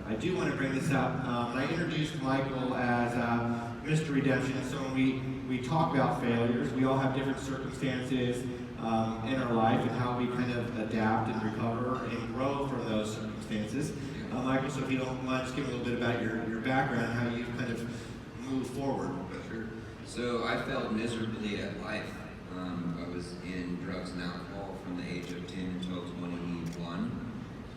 I do want to bring this up. I introduced Michael as Mr. Redemption, so when we talk about failures, we all have different circumstances in our life and how we kind of adapt and recover and grow from those circumstances. Michael, so if you don't mind, just give a little bit about your background, how you kind of move forward. Sure. So I failed miserably at life. I was in drugs and alcohol from the age of 10 until 21,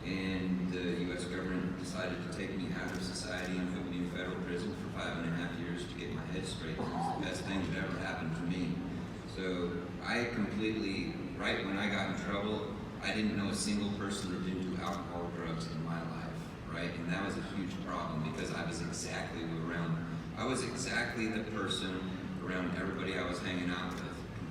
and the U.S. government decided to take me out of society and put me in federal prison for 5.5 years to get my head straight. It was the best thing that ever happened to me. So I completely, right when I got in trouble, I didn't know a single person that didn't do alcohol or drugs in my life, right? And that was a huge problem because I was exactly the person around everybody I was hanging out with.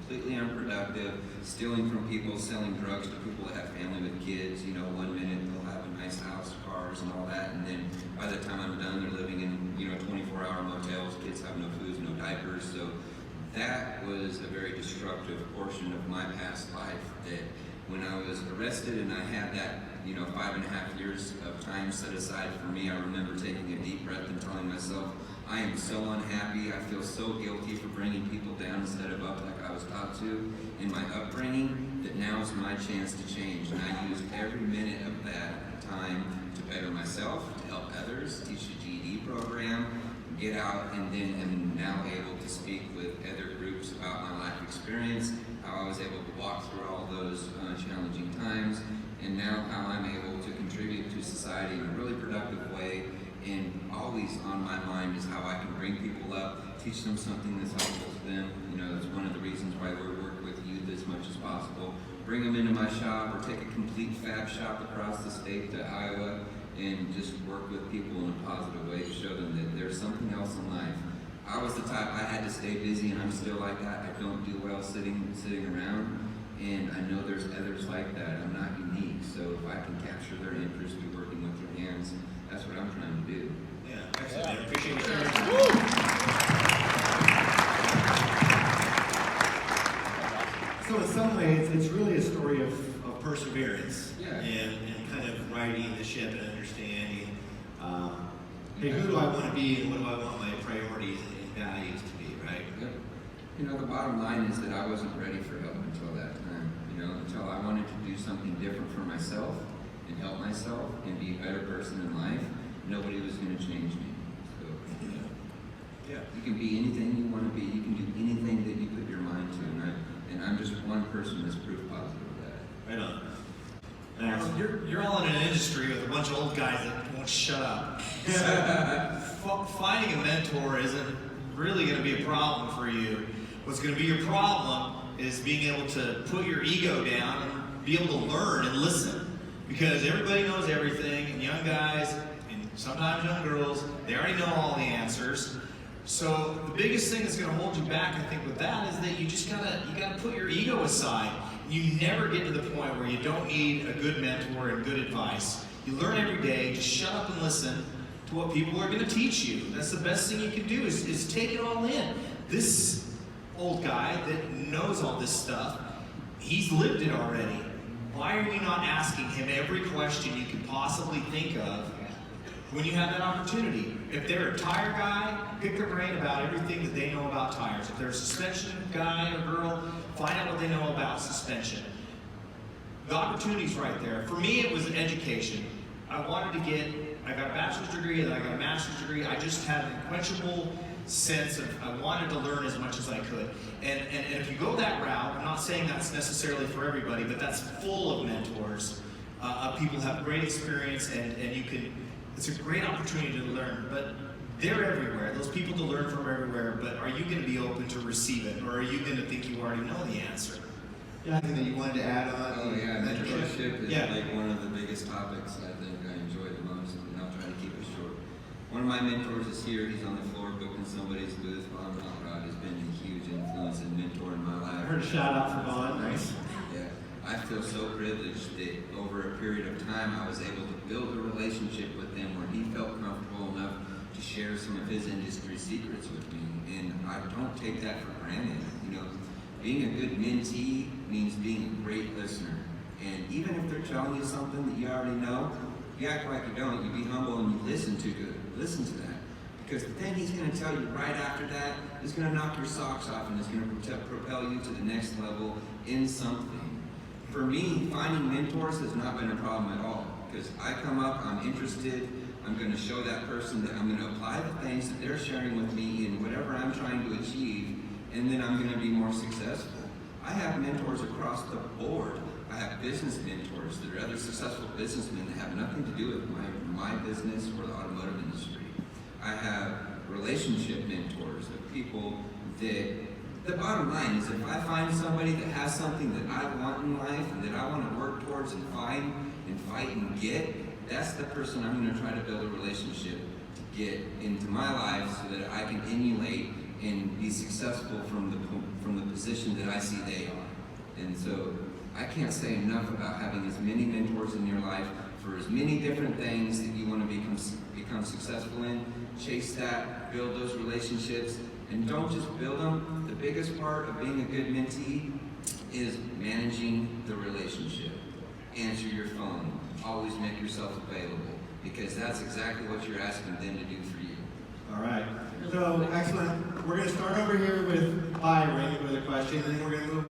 Completely unproductive, stealing from people, selling drugs to people that have family with kids. You know, 1 minute they'll have a nice house, cars, and all that, and then by the time I'm done, they're living in 24-hour motels. Kids have no food, no diapers. So that was a very destructive portion of my past life. That when I was arrested and I had that 5.5 years of time set aside for me, I remember taking a deep breath and telling myself, I am so unhappy, I feel so guilty for bringing people down instead of up like I was taught to in my upbringing, that now is my chance to change. And I used every minute of that time to better myself, to help others, teach a GED program, get out, and then am now able to speak with other groups about my life experience, how I was able to walk through all those challenging times, and now how I'm able to contribute to society in a really productive way. And always on my mind is how I can bring people up, teach them something that's helpful to them. It's one of the reasons why we work with youth as much as possible. Bring them into my shop or take a complete fab shop across the state to Iowa and just work with people in a positive way to show them that there's something else in life. I was the type, I had to stay busy, and I'm still like that. I don't do well sitting around, and I know there's others like that. I'm not unique, so if I can capture their interest through working with their hands, that's what I'm trying to do. Yeah, excellent. I appreciate you sharing. So in some ways, it's really a story of perseverance, and kind of righting the ship and understanding, hey, who do I want to be and what do I want my priorities and values to be, right? Yep. The bottom line is that I wasn't ready for help until that time, until I wanted to do something different for myself and help myself and be a better person in life. Nobody was going to change me. So, you can be anything you want to be. You can do anything that you put your mind to, and I'm just one person that's proof positive of that. Right on. You're all in an industry with a bunch of old guys that won't shut up. So finding a mentor isn't really going to be a problem for you. What's going to be your problem is being able to put your ego down and be able to learn and listen. Because everybody knows everything, and young guys, and sometimes young girls, they already know all the answers. So the biggest thing that's going to hold you back, I think, with that is that you just gotta put your ego aside. You never get to the point where you don't need a good mentor and good advice. You learn every day. Just shut up and listen to what people are going to teach you. That's the best thing you can do is take it all in. This old guy that knows all this stuff, he's lived it already. Why are you not asking him every question you could possibly think of when you have that opportunity? If they're a tire guy, pick their brain about everything that they know about tires. If they're a suspension guy or girl, find out what they know about suspension. The opportunity's right there. For me, it was an education. I got a bachelor's degree, and then I got a master's degree. I just had an unquenchable sense of I wanted to learn as much as I could. And if you go that route, I'm not saying that's necessarily for everybody, but that's full of mentors. People have great experience, and it's a great opportunity to learn. But they're everywhere. Those people to learn from are everywhere. But are you going to be open to receive it, or are you going to think you already know the answer? Yeah, anything that you wanted to add on? Oh yeah, mentorship is like one of the biggest topics I think I enjoy the most, and I'll try to keep it short. One of my mentors is here. He's on the floor booking somebody's booth while I'm out route. He's been a huge influence and mentor in my life. I heard a shout out for Vaughn. Nice. Yeah, I feel so privileged that over a period of time I was able to build a relationship with him where he felt comfortable enough to share some of his industry secrets with me, and I don't take that for granted. Being a good mentee means being a great listener, and even if they're telling you something that you already know, you act like you don't. You be humble and you listen to that. Because the thing he's going to tell you right after that is going to knock your socks off and is going to propel you to the next level in something. For me, finding mentors has not been a problem at all. Because I come up, I'm interested, I'm going to show that person that I'm going to apply the things that they're sharing with me in whatever I'm trying to achieve, and then I'm going to be more successful. I have mentors across the board. I have business mentors that are other successful businessmen that have nothing to do with my business or the automotive industry. I have relationship mentors of people that, the bottom line is if I find somebody that has something that I want in life and that I want to work towards and find and fight and get, that's the person I'm going to try to build a relationship to get into my life so that I can emulate and be successful from the position that I see they are. And so I can't say enough about having as many mentors in your life for as many different things that you want to become successful in. Chase that, build those relationships, and don't just build them. The biggest part of being a good mentee is managing the relationship. Answer your phone. Always make yourself available, because that's exactly what you're asking them to do for you. All right. So, excellent. We're going to start over here with Byron with a question, and then we're going to move